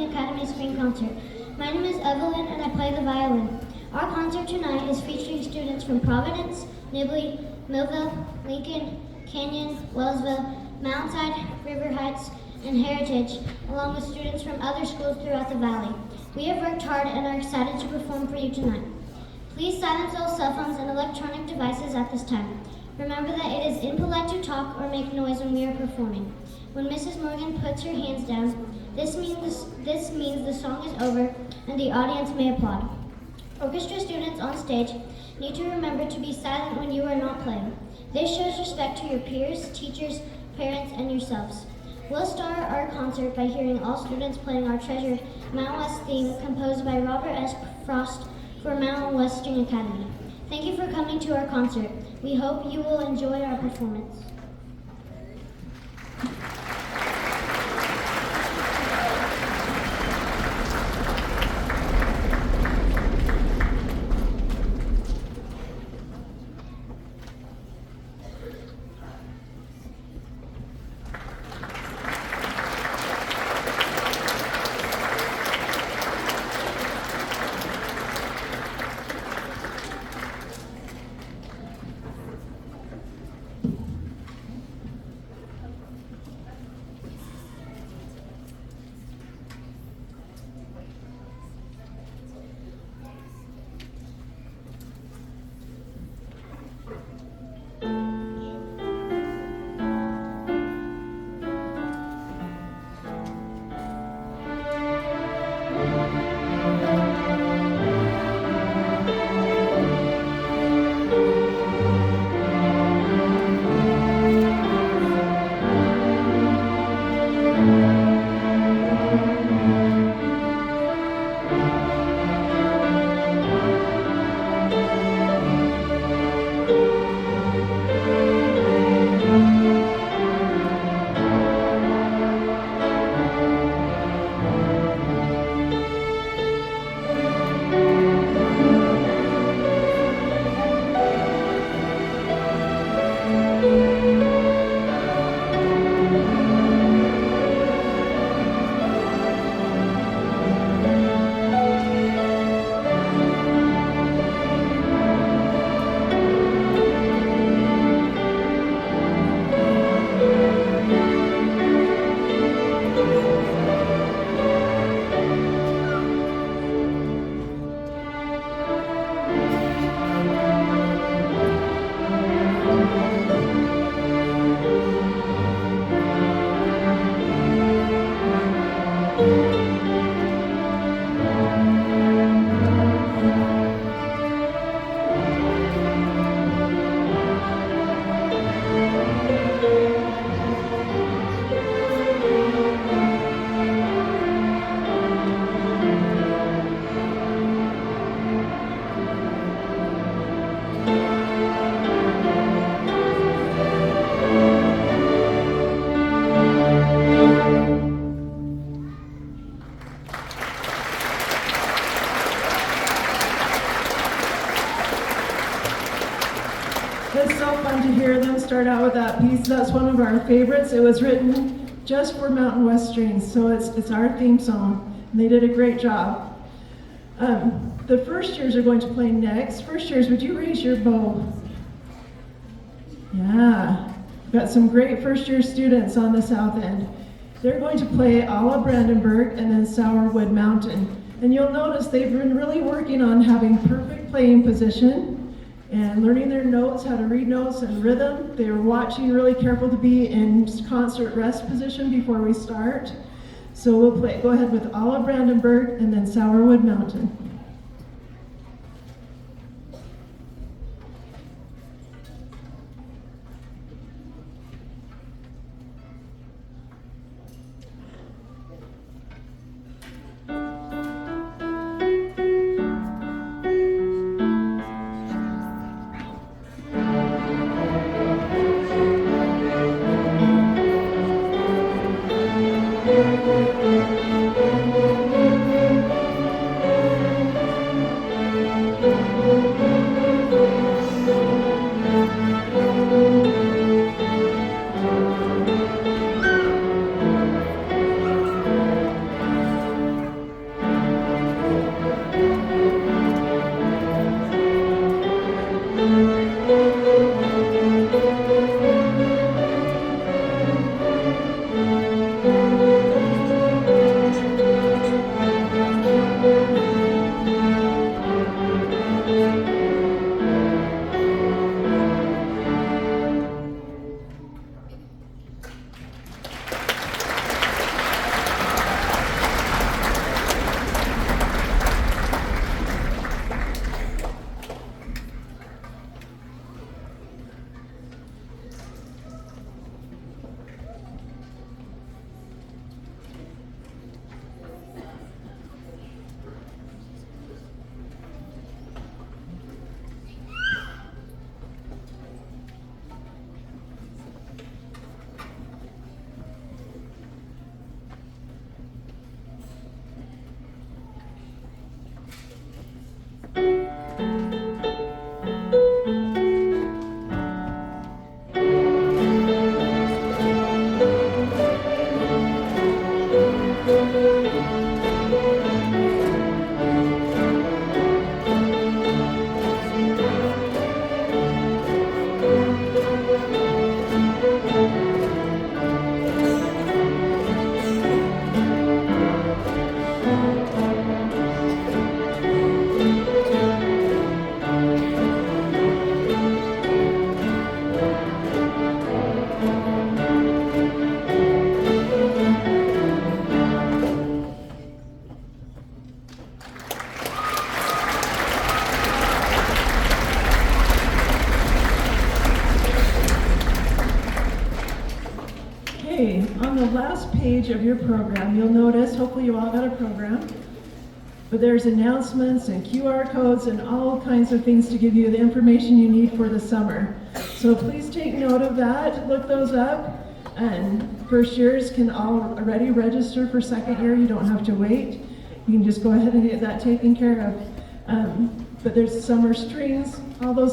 String Academy Spring Concert. My name is Evelyn and I play the violin. Our concert tonight is featuring students from Providence, Nibley, Millville, Lincoln, Canyon, Wellsville, Mountainside, River Heights, and Heritage, along with students from other schools throughout the valley. We have worked hard and are excited to perform for you tonight. Please silence all cell phones and electronic devices at this time. Remember that it is impolite to talk or make noise when we are performing. When Mrs. Morgan puts her hands down, this means the song is over and the audience may applaud. Orchestra students on stage need to remember to be silent when you are not playing. This shows respect to your peers, teachers, parents, and yourselves. We'll start our concert by hearing all students playing our treasured Mountain West theme composed by Robert S. Frost for Mountain West String Academy. Thank you for coming to our concert. We hope you will enjoy our performance. Start out with that piece. That's one of our favorites. It was written just for Mountain West Strings, so it's our theme song, and they did a great job. The first years are going to play next. First years, would you raise your bow? Yeah, got some great first year students on the south end. They're going to play a la Brandenburg and then Sourwood Mountain. And you'll notice they've been really working on having perfect playing position and learning their notes, how to read notes and rhythm. They were watching really careful to be in concert rest position before we start. So we'll go ahead with Alla Brandenburg and then Sourwood Mountain. page of your program, you'll notice, hopefully you all got a program, but there's announcements and QR codes and all kinds of things to give you the information you need for the summer. So please take note of that, look those up, and first years can already register for second year. You don't have to wait. You can just go ahead and get that taken care of. But there's summer strings, all those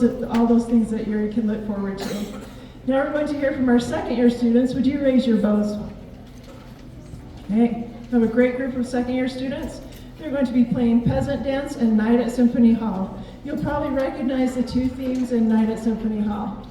things that you can look forward to. Now we're going to hear from our second year students. Would you raise your bows? Okay, we have a great group of second year students. They're going to be playing Peasant Dance and Night at Symphony Hall. You'll probably recognize the two themes in Night at Symphony Hall.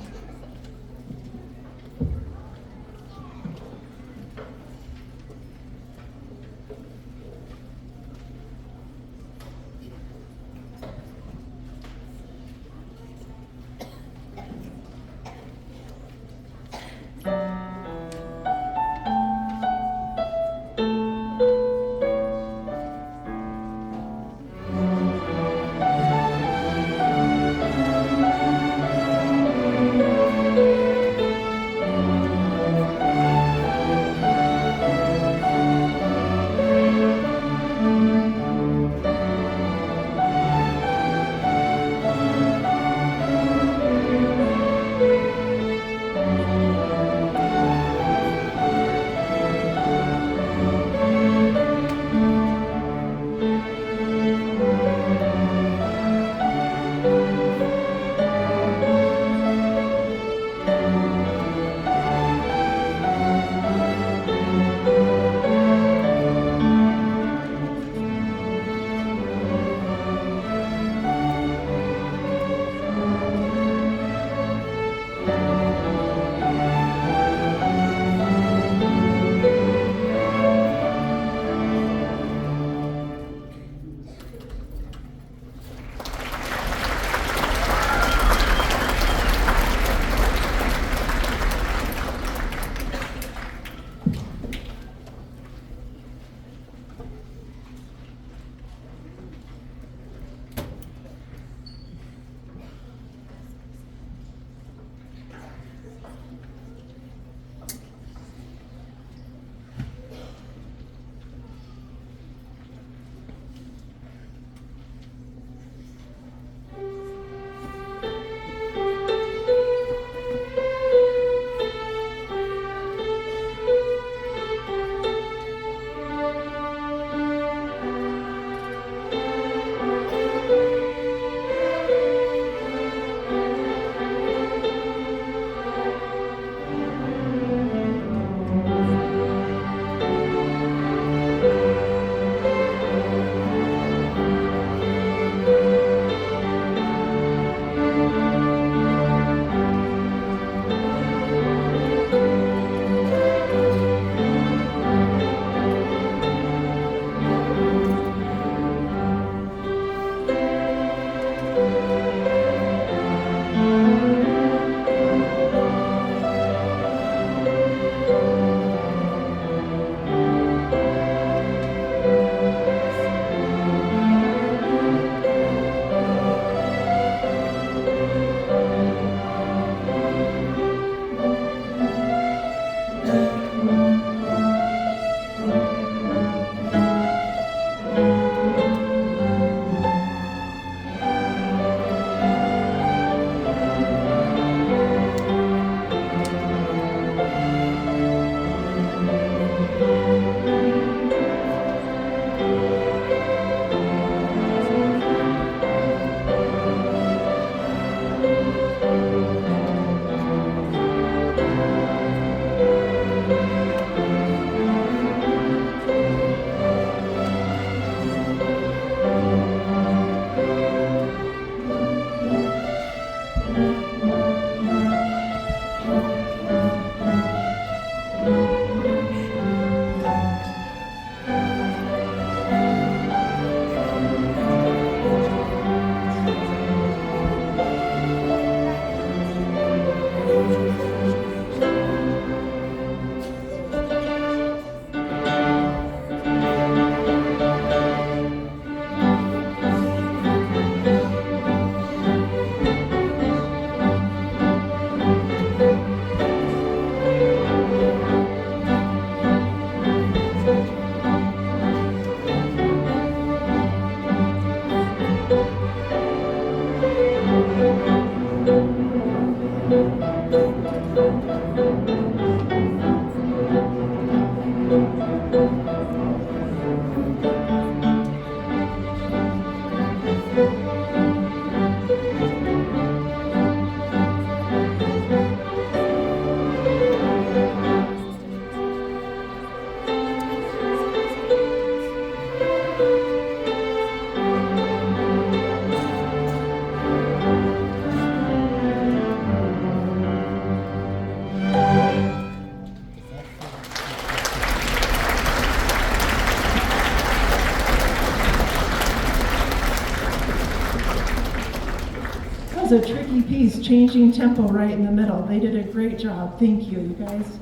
was a tricky piece, changing tempo right in the middle. They did a great job. Thank you, you guys.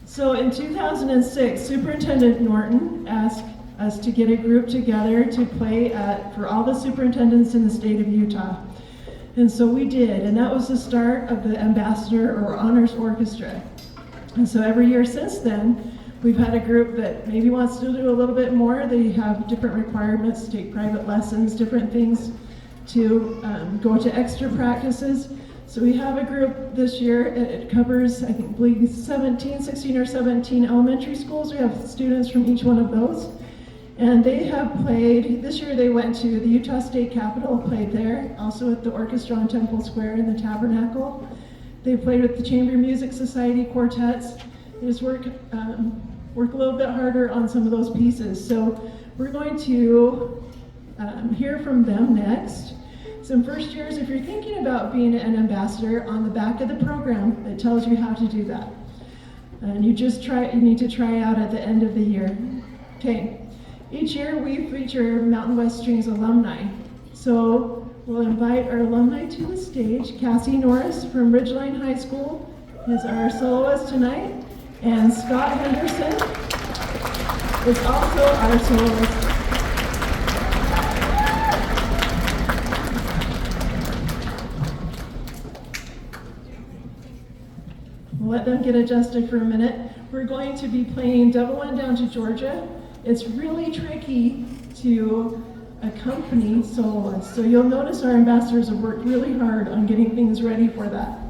So in 2006, Superintendent Norton asked us to get a group together to play for all the superintendents in the state of Utah. And so we did, and that was the start of the Ambassador or Honors Orchestra. And so every year since then, we've had a group that maybe wants to do a little bit more. They have different requirements to take private lessons, different things to go to extra practices. So we have a group this year. It covers, I believe, 16 or 17 elementary schools. We have students from each one of those. And they have played, this year they went to the Utah State Capitol, played there, also at the Orchestra on Temple Square in the Tabernacle. They played with the Chamber Music Society quartets. They just work a little bit harder on some of those pieces. So we're going to hear from them next. Some first years, if you're thinking about being an ambassador, on the back of the program, it tells you how to do that. And you need to try out at the end of the year. Okay. Each year we feature Mountain West Strings alumni. So we'll invite our alumni to the stage. Cassie Norris from Ridgeline High School is our soloist tonight, and Scott Henderson is also our soloist. We'll let them get adjusted for a minute. We're going to be playing Double One Down to Georgia. It's really tricky to accompany soloists. So you'll notice our ambassadors have worked really hard on getting things ready for that.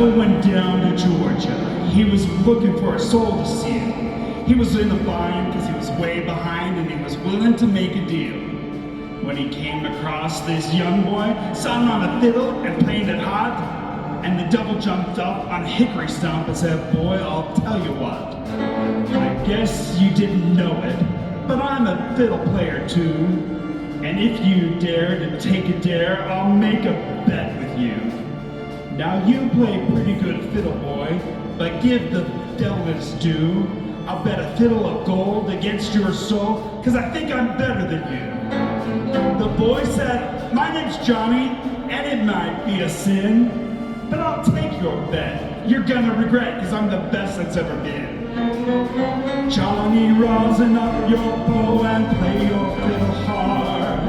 Went down to Georgia. He was looking for a soul to steal. He was in the line because he was way behind and he was willing to make a deal. When he came across this young boy, sung on a fiddle and playing it hot, and the devil jumped up on a hickory stump and said, "Boy, I'll tell you what. I guess you didn't know it, but I'm a fiddle player too. And if you dare to take a dare, I'll make a bet with you. Now you play pretty good fiddle, boy, but give the devil his due. I'll bet a fiddle of gold against your soul, cause I think I'm better than you." The boy said, "My name's Johnny, and it might be a sin, but I'll take your bet. You're gonna regret, cause I'm the best that's ever been." Johnny, rosin up your bow and play your fiddle hard,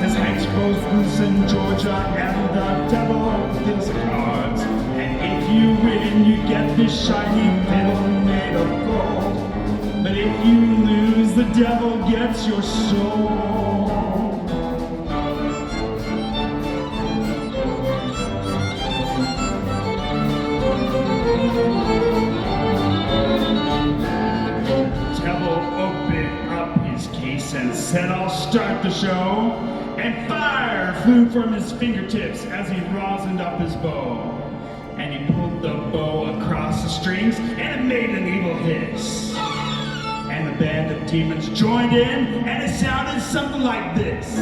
cause Hank's both loose in Georgia and the devil deals the cards. And if you win, you get this shiny fiddle made of gold. But if you lose, the devil gets your soul. Devil opened up his case and said, "I'll start the show." And fire flew from his fingertips as he rosined up his bow. And he pulled the bow across the strings, and it made an evil hiss. And the band of demons joined in, and it sounded something like this.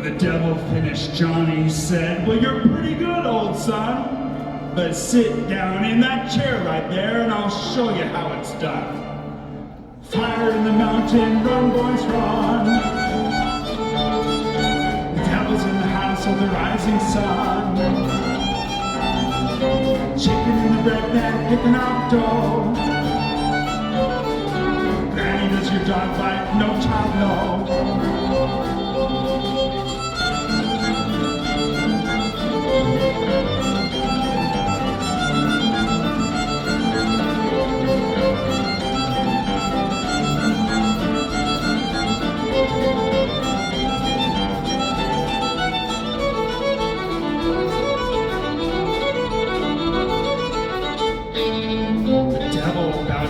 When the devil finished, Johnny said, "Well, you're pretty good, old son. But sit down in that chair right there and I'll show you how it's done. Fire in the mountain, run, boys, run. The devil's in the house of the rising sun. Chicken in the bread pan, picking out dough. Granny, does your dog bite? No child, no.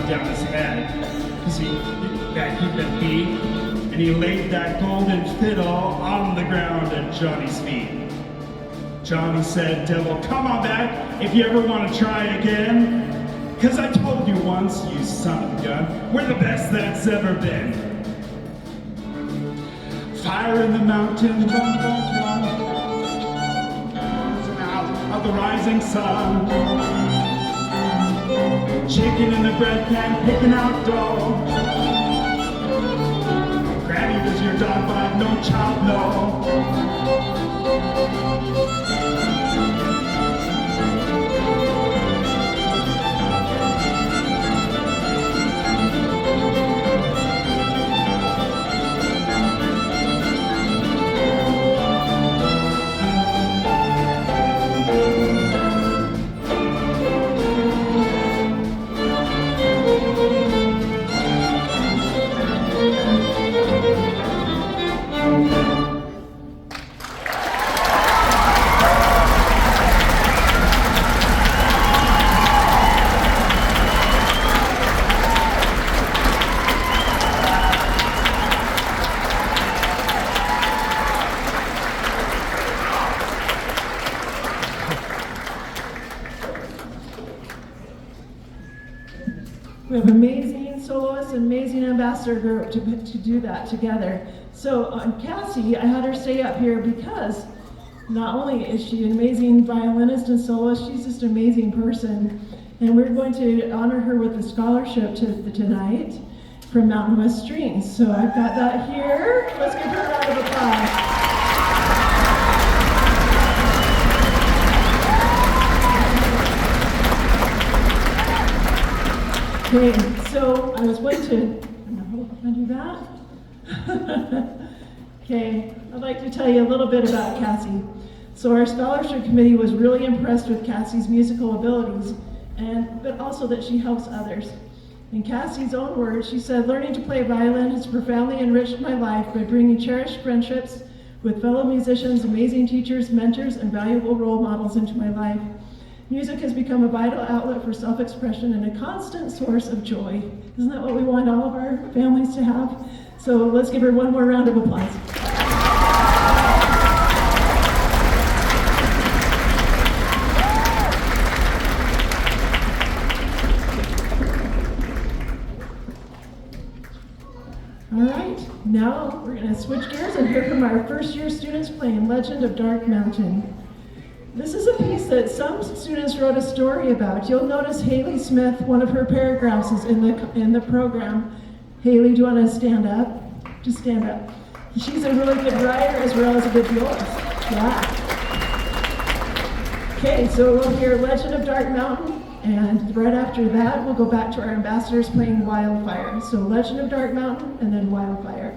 Down his head, because he'd been beat, and he laid that golden fiddle on the ground at Johnny's feet. Johnny said, "Devil, come on back if you ever want to try again, because I told you once, you son of a gun, we're the best that's ever been." Fire in the mountain, run, run, run, out of the rising sun. Chicken in the bread pan, picking out dough. Granny, does your dog bite? No child, no. We have amazing soloists and amazing ambassador group to do that together. So on Cassie, I had her stay up here because not only is she an amazing violinist and soloist, she's just an amazing person. And we're going to honor her with a scholarship tonight from Mountain West Strings. So I've got that here. Let's give her a round of applause. Okay, so I was going to do that. Okay, I'd like to tell you a little bit about Cassie. So our scholarship committee was really impressed with Cassie's musical abilities, but also that she helps others. In Cassie's own words, she said, "Learning to play violin has profoundly enriched my life by bringing cherished friendships with fellow musicians, amazing teachers, mentors, and valuable role models into my life. Music has become a vital outlet for self-expression and a constant source of joy." Isn't that what we want all of our families to have? So let's give her one more round of applause. All right, now we're going to switch gears and hear from our first year students playing Legend of Dark Mountain. This is a piece that some students wrote a story about. You'll notice Haley Smith, one of her paragraphs is in the program. Haley, do you want to stand up? Just stand up. She's a really good writer as well as a good violist. Yeah. Okay, so we'll hear Legend of Dark Mountain, and right after that, we'll go back to our ambassadors playing Wildfire. So Legend of Dark Mountain, and then Wildfire.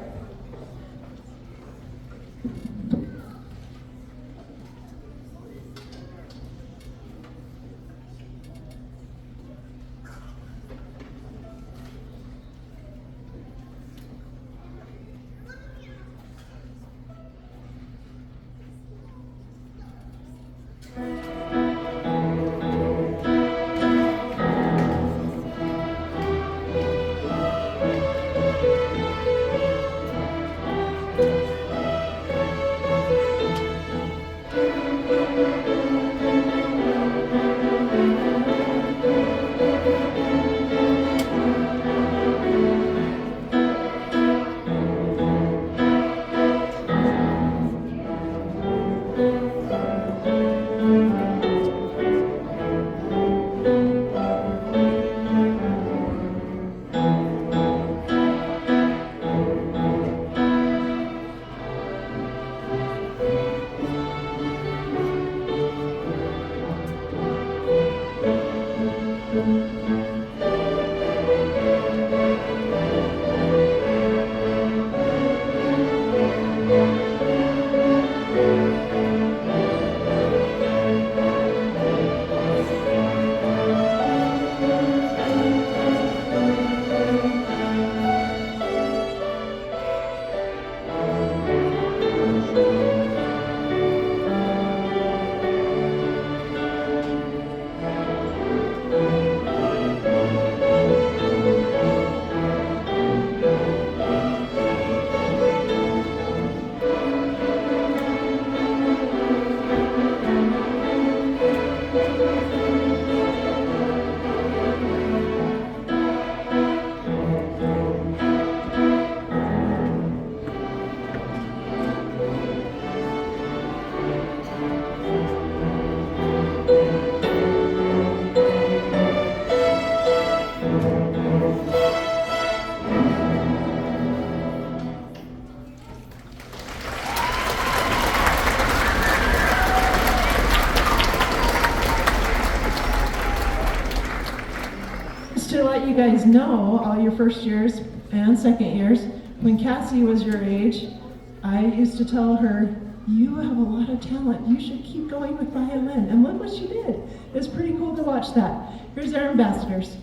let you guys know, all your first years and second years, when Cassie was your age, I used to tell her, you have a lot of talent. You should keep going with violin. And look what she did. It was pretty cool to watch that. Here's our ambassadors.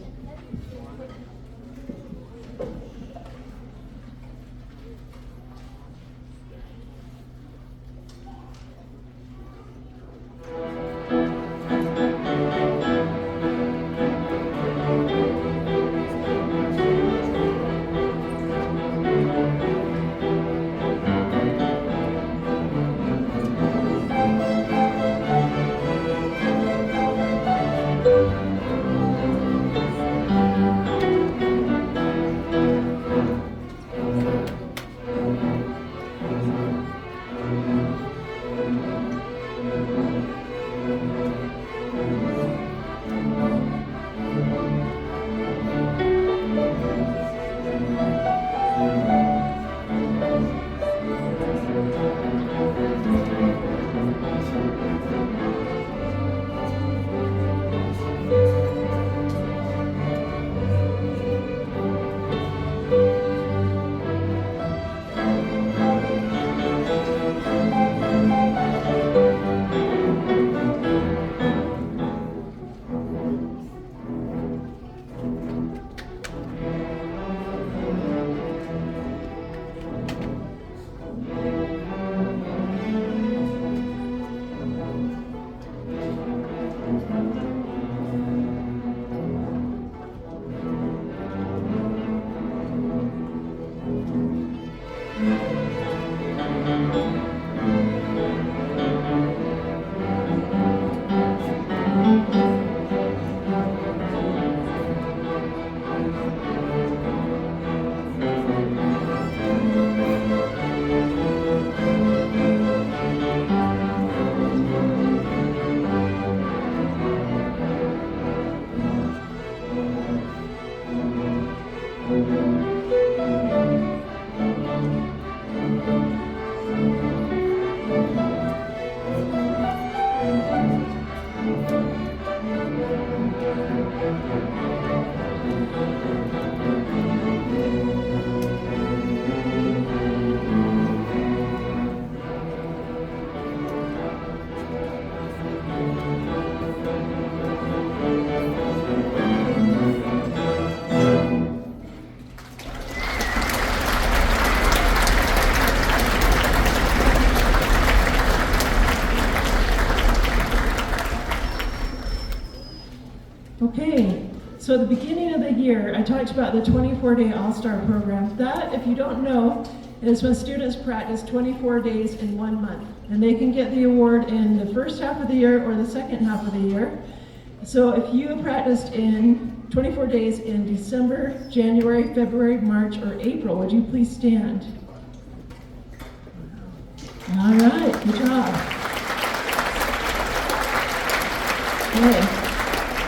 Okay, so at the beginning of the year, I talked about the 24-day All-Star program. That, if you don't know, is when students practice 24 days in 1 month. And they can get the award in the first half of the year or the second half of the year. So if you practiced in 24 days in December, January, February, March, or April, would you please stand? All right, good job. Okay.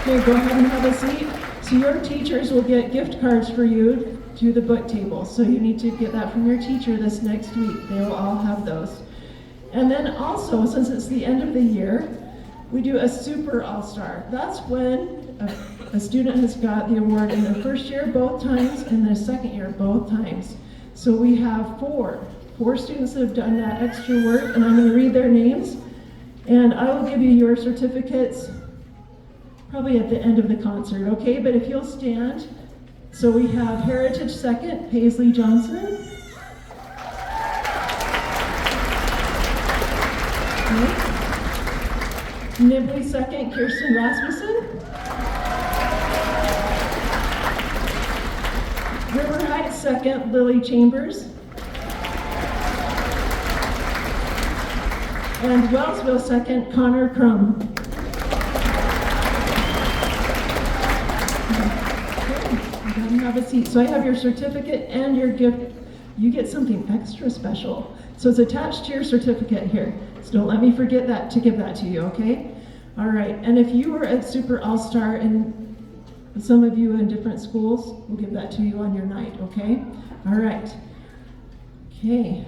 Okay, go ahead and have a seat. So your teachers will get gift cards for you to the book table. So you need to get that from your teacher this next week. They will all have those. And then also, since it's the end of the year, we do a super all-star. That's when a student has got the award in their first year both times and their second year both times. So we have four students that have done that extra work, and I'm going to read their names. And I will give you your certificates probably at the end of the concert, okay? But if you'll stand. So we have Heritage Second, Paisley Johnson. Okay. Nibley Second, Kirsten Rasmussen. River Heights Second, Lily Chambers. And Wellsville Second, Connor Crum. Have a seat. So I have your certificate and your gift. You get something extra special. So it's attached to your certificate here. So don't let me forget that to give that to you, okay? All right, and if you were at Super All-Star, and some of you in different schools, we'll give that to you on your night, okay? All right. Okay.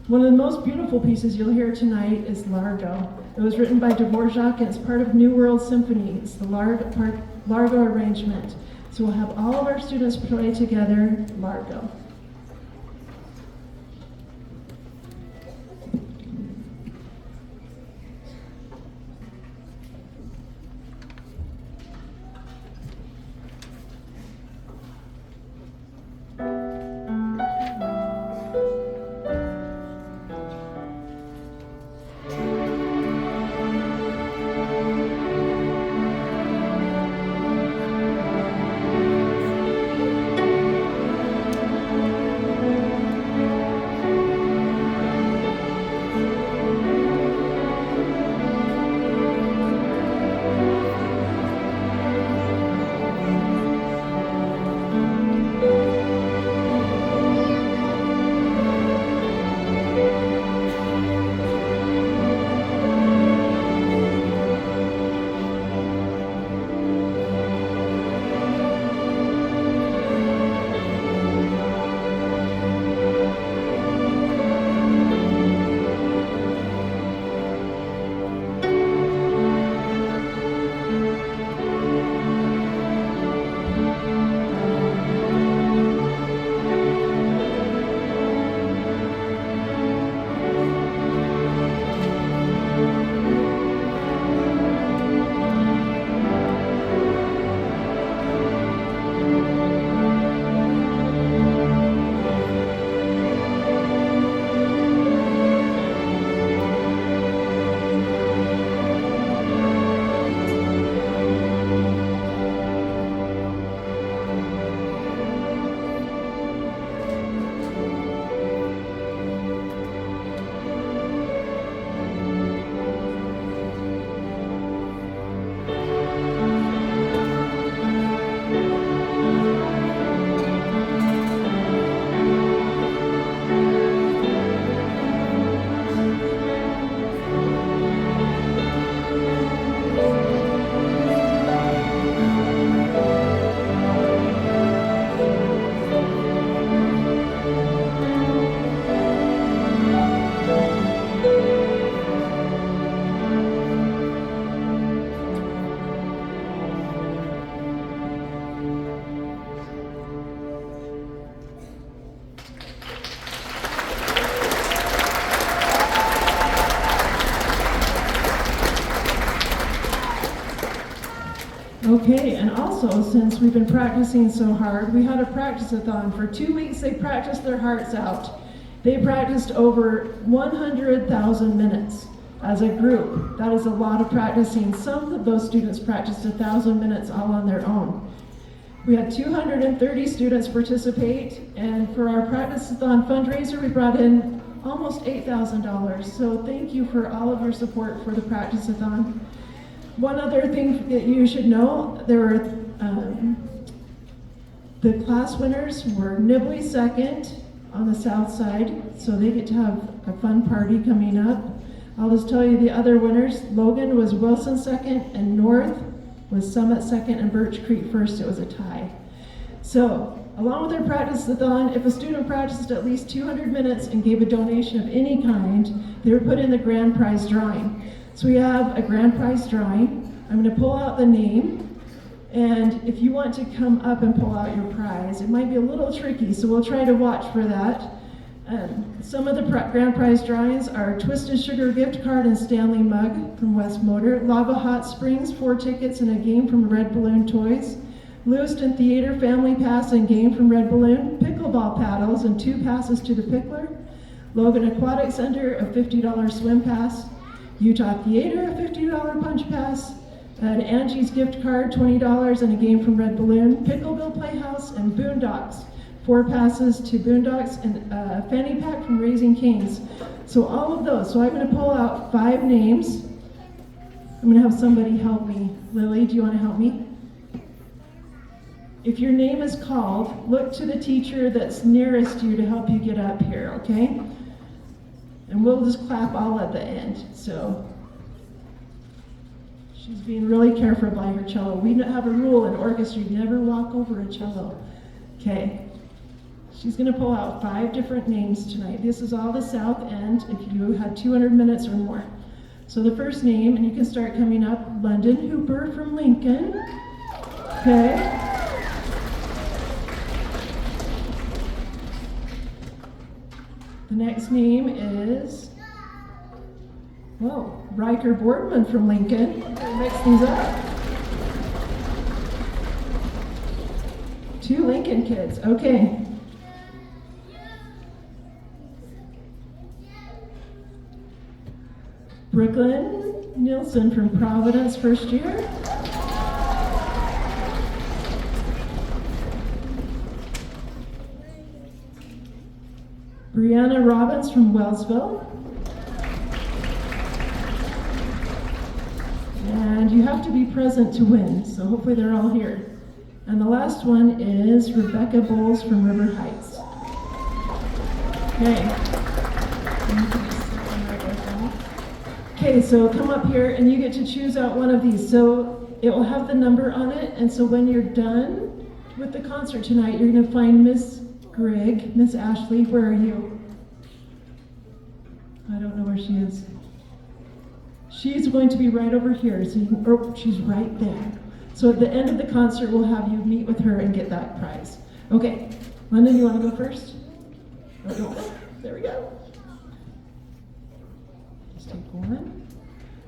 One of the most beautiful pieces you'll hear tonight is Largo. It was written by Dvorad and it's part of New World Symphony. It's the Largo arrangement. So we'll have all of our students play together Largo. Okay, and also, since we've been practicing so hard, we had a practice-a-thon. For 2 weeks, they practiced their hearts out. They practiced over 100,000 minutes as a group. That is a lot of practicing. Some of those students practiced 1,000 minutes all on their own. We had 230 students participate, and for our practice-a-thon fundraiser, we brought in almost $8,000. So thank you for all of your support for the practice-a-thon. One other thing that you should know, there were the class winners were Nibley second on the south side, so they get to have a fun party coming up. I'll just tell you the other winners. Logan was Wilson second, and North was Summit second, and Birch Creek first. It was a tie. So, along with their practice-a-thon, if a student practiced at least 200 minutes and gave a donation of any kind, they were put in the grand prize drawing. So we have a grand prize drawing. I'm going to pull out the name, and if you want to come up and pull out your prize, it might be a little tricky, so we'll try to watch for that. Some of the grand prize drawings are Twisted Sugar gift card and Stanley mug from West Motor, Lava Hot Springs, 4 tickets and a game from Red Balloon Toys, Lewiston Theater family pass and game from Red Balloon, pickleball paddles and 2 passes to the Pickler, Logan Aquatic Center a $50 swim pass, Utah Theater, a $50 punch pass, and Angie's gift card, $20, and a game from Red Balloon, Pickleville Playhouse, and Boondocks, 4 passes to Boondocks, and a fanny pack from Raising Cane's. So all of those. So I'm going to pull out 5 names. I'm going to have somebody help me. Lily, do you want to help me? If your name is called, look to the teacher that's nearest you to help you get up here, okay? And we'll just clap all at the end. So she's being really careful by her cello. We have a rule in orchestra, you never walk over a cello. Okay. She's going to pull out 5 different names tonight. This is all the South End if you had 200 minutes or more. So the first name, and you can start coming up, London Hooper from Lincoln. Okay. The next name is, whoa, Riker Boardman from Lincoln. Mix these up. 2 Lincoln kids, okay. Brooklyn Nilsson from Providence, first year. Brianna Robbins from Wellsville. And you have to be present to win, so hopefully they're all here. And the last one is Rebecca Bowles from River Heights. Okay. Okay, so come up here and you get to choose out one of these. So it will have the number on it, and so when you're done with the concert tonight, you're gonna find Miss Greg, Miss Ashley, where are you? I don't know where she is. She's going to be right over here, so you can, oh, she's right there. So at the end of the concert, we'll have you meet with her and get that prize. Okay, London, you wanna go first? Oh, there we go. Just take one.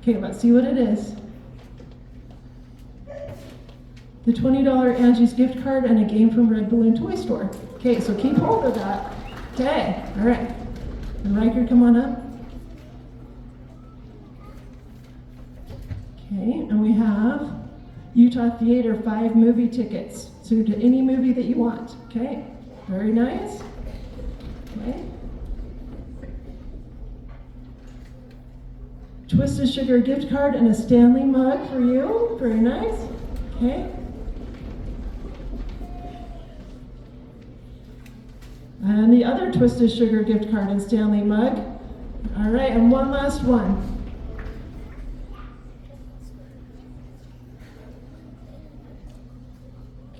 Okay, let's see what it is. The $20 Angie's gift card and a game from Red Balloon Toy Store. Okay, so keep hold of that. Okay, all right. And Riker, come on up. Okay, and we have Utah Theater 5 movie tickets. So to any movie that you want. Okay, very nice. Okay. Twisted Sugar gift card and a Stanley mug for you. Very nice. Okay. And the other Twisted Sugar gift card and Stanley mug. All right, and one last one.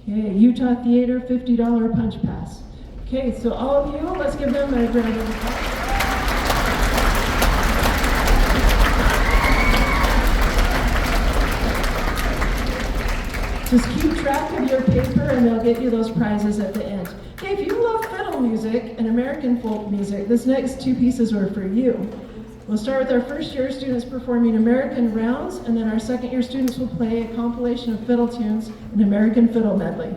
Okay, Utah Theater $50 punch pass. Okay, so all of you, let's give them a round of applause. Just keep track of your paper and they'll get you those prizes at the end. Okay, if you love fiddle music and American folk music, this next 2 pieces are for you. We'll start with our first year students performing American rounds, and then our second year students will play a compilation of fiddle tunes, an American fiddle medley.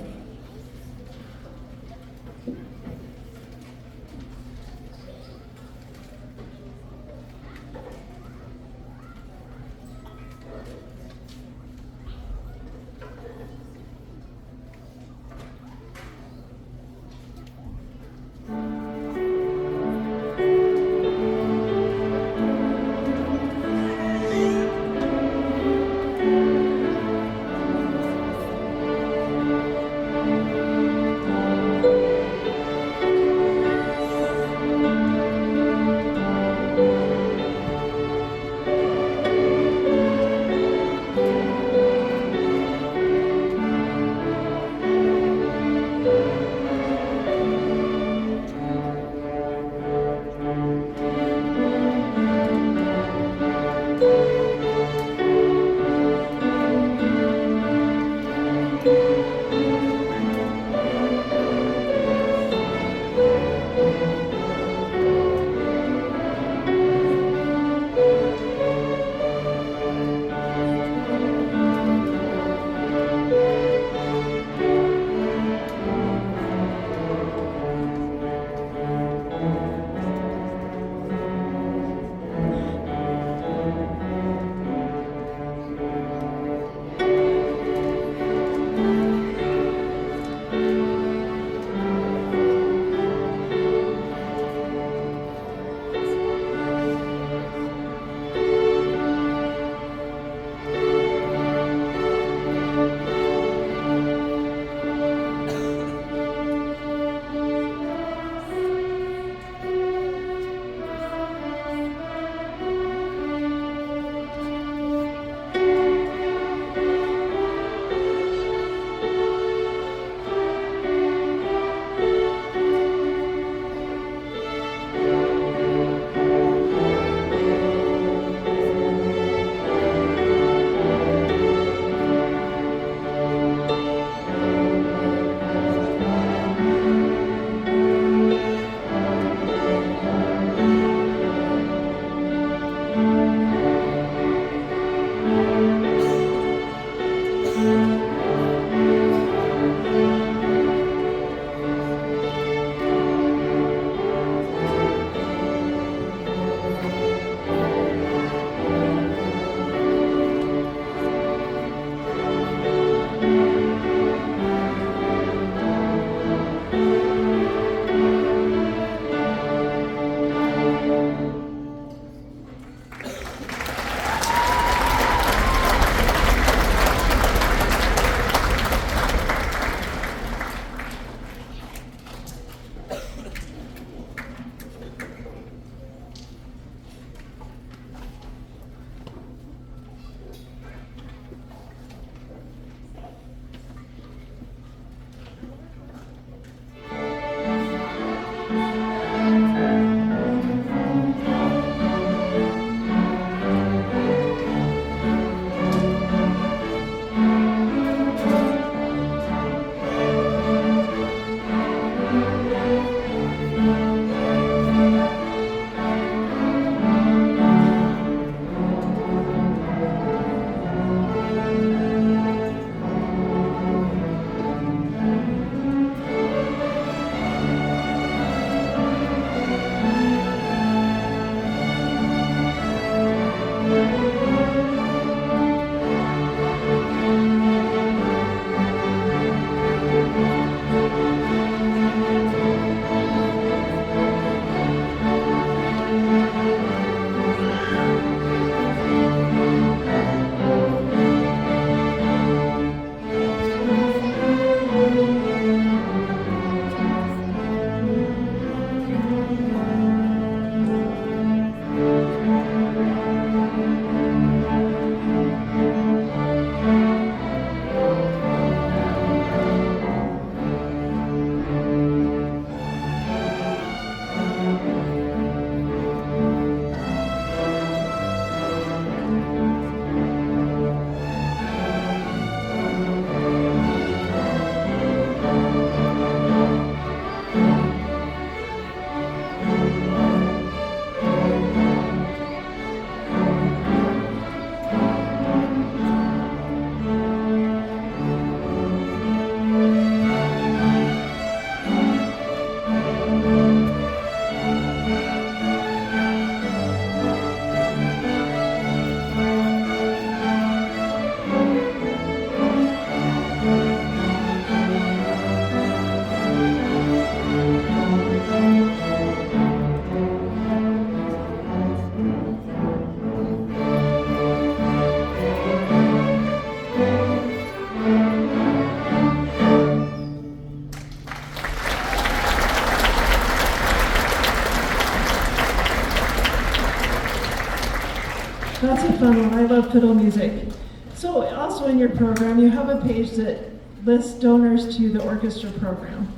That's a fun one. I love fiddle music. So also in your program, you have a page that lists donors to the orchestra program.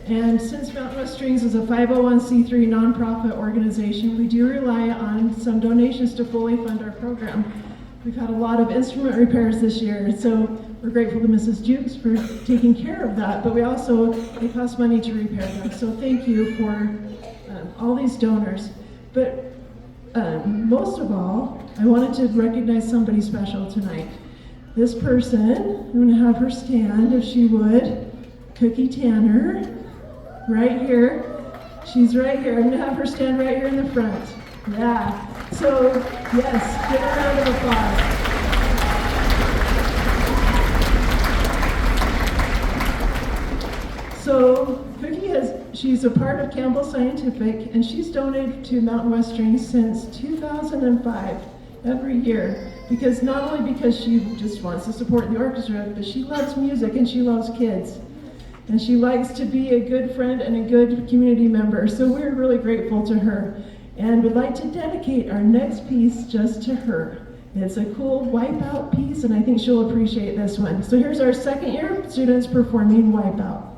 And since Mountain West Strings is a 501c3 nonprofit organization, we do rely on some donations to fully fund our program. We've had a lot of instrument repairs this year, so we're grateful to Mrs. Jukes for taking care of that, but they cost money to repair them. So thank you for all these donors. But most of all, I wanted to recognize somebody special tonight. This person, I'm going to have her stand, if she would, Cookie Tanner, right here. She's right here. I'm going to have her stand right here in the front. Yeah. So, yes, give a round of applause. So, Cookie she's a part of Campbell Scientific, and she's donated to Mountain West Strings since 2005, every year. Not only because she just wants to support the orchestra, but she loves music and she loves kids. And she likes to be a good friend and a good community member. So we're really grateful to her. And would like to dedicate our next piece just to her. It's a cool Wipeout piece, and I think she'll appreciate this one. So here's our second year students performing Wipeout.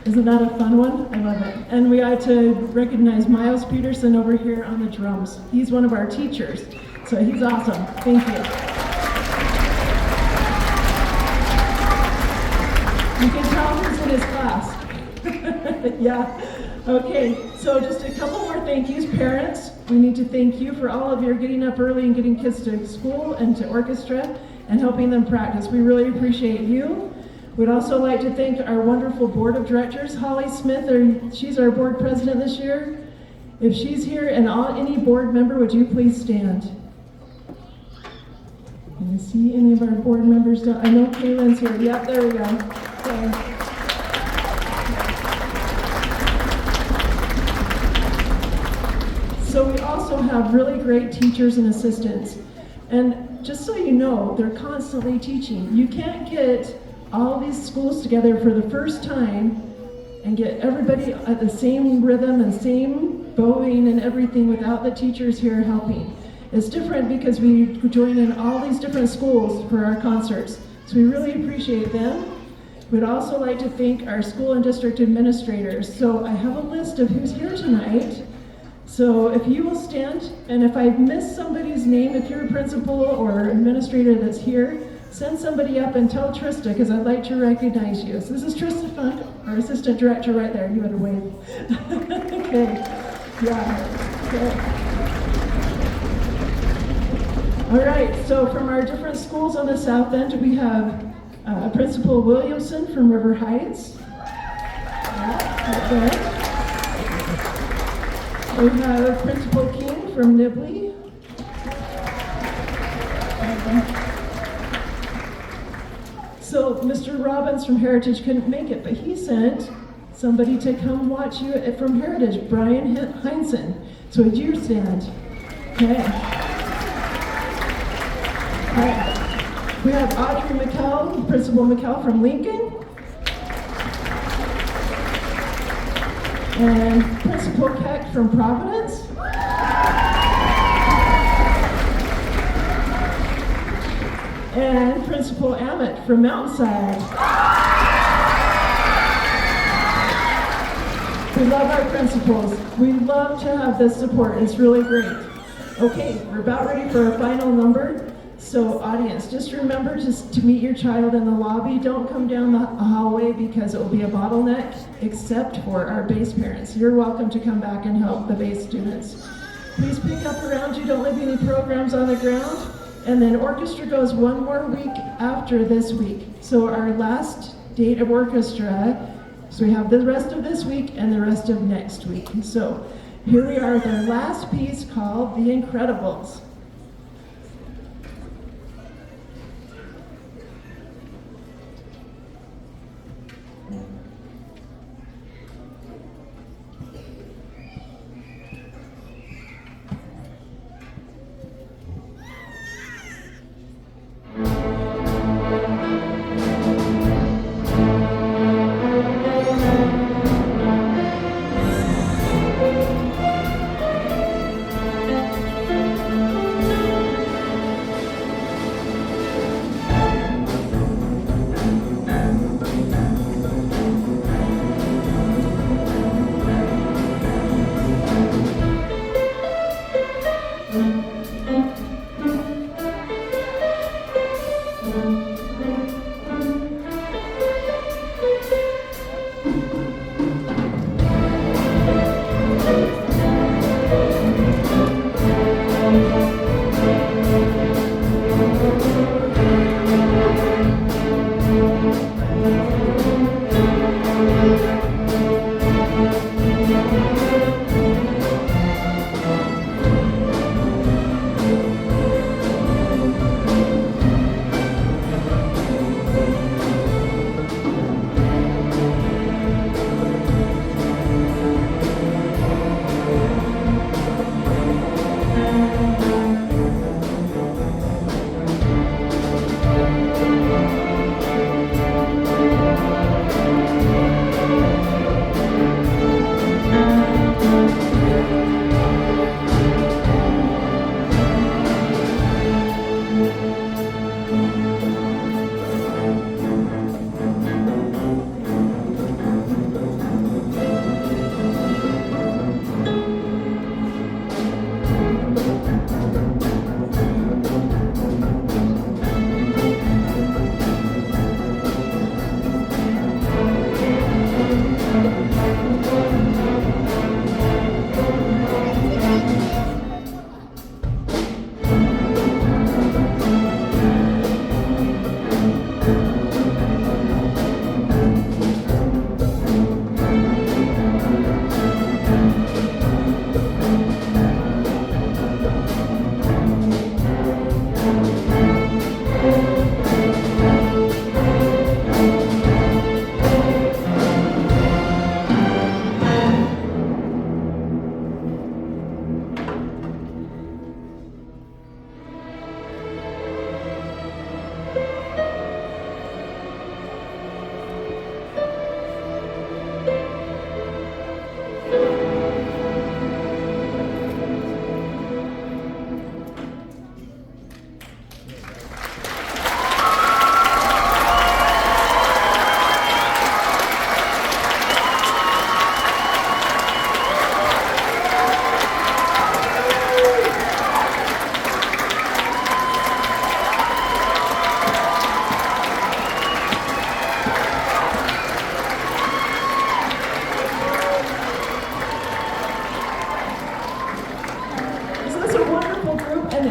Isn't that a fun one? I love it. And we ought to recognize Miles Peterson over here on the drums. He's one of our teachers, so he's awesome. Thank you. You can tell who's in his class. Yeah. Okay, so just a couple more thank yous. Parents, we need to thank you for all of your getting up early and getting kids to school and to orchestra and helping them practice. We really appreciate you. We'd also like to thank our wonderful board of directors. Holly Smith, she's our board president this year. If she's here, and any board member, would you please stand? Can you see any of our board members? I know Kaylin's here. Yep, there we go. Okay. So we also have really great teachers and assistants. And just so you know, they're constantly teaching. You can't get all these schools together for the first time and get everybody at the same rhythm and same bowing and everything without the teachers here helping. It's different because we join in all these different schools for our concerts. So we really appreciate them. We'd also like to thank our school and district administrators. So I have a list of who's here tonight. So if you will stand, and if I miss somebody's name, if you're a principal or administrator that's here, send somebody up and tell Trista, because I'd like to recognize you. So this is Trista Funk, our assistant director right there. You better wave. Okay. Yeah. Okay. All right, so from our different schools on the south end, we have Principal Williamson from River Heights. Right there. We have Principal King from Nibley. So Mr. Robbins from Heritage couldn't make it, but he sent somebody to come watch you from Heritage, Brian Heinzen. So would you stand? Okay. We have Audrey McCall, Principal McCall from Lincoln. And Principal Keck from Providence. And Principal Ammett from Mountainside. We love our principals. We love to have this support. It's really great. Okay, we're about ready for our final number. So audience, just remember to meet your child in the lobby. Don't come down the hallway because it will be a bottleneck, except for our bass parents. You're welcome to come back and help the bass students. Please pick up around you, don't leave any programs on the ground. And then orchestra goes one more week after this week. So our last date of orchestra, so we have the rest of this week and the rest of next week. So here we are, their last piece called The Incredibles.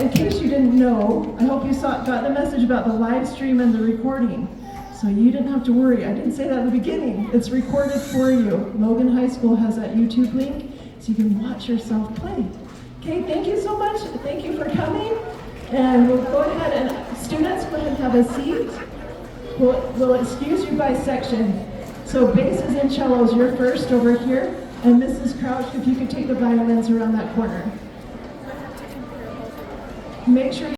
in case you didn't know, I hope you got the message about the live stream and the recording. So you didn't have to worry. I didn't say that at the beginning. It's recorded for you. Logan High School has that YouTube link, so you can watch yourself play. Okay, thank you so much. Thank you for coming. And we'll go ahead and, students, go ahead and have a seat. We'll excuse you by section. So basses and cellos, you're first over here. And Mrs. Crouch, if you could take the violins around that corner. Make sure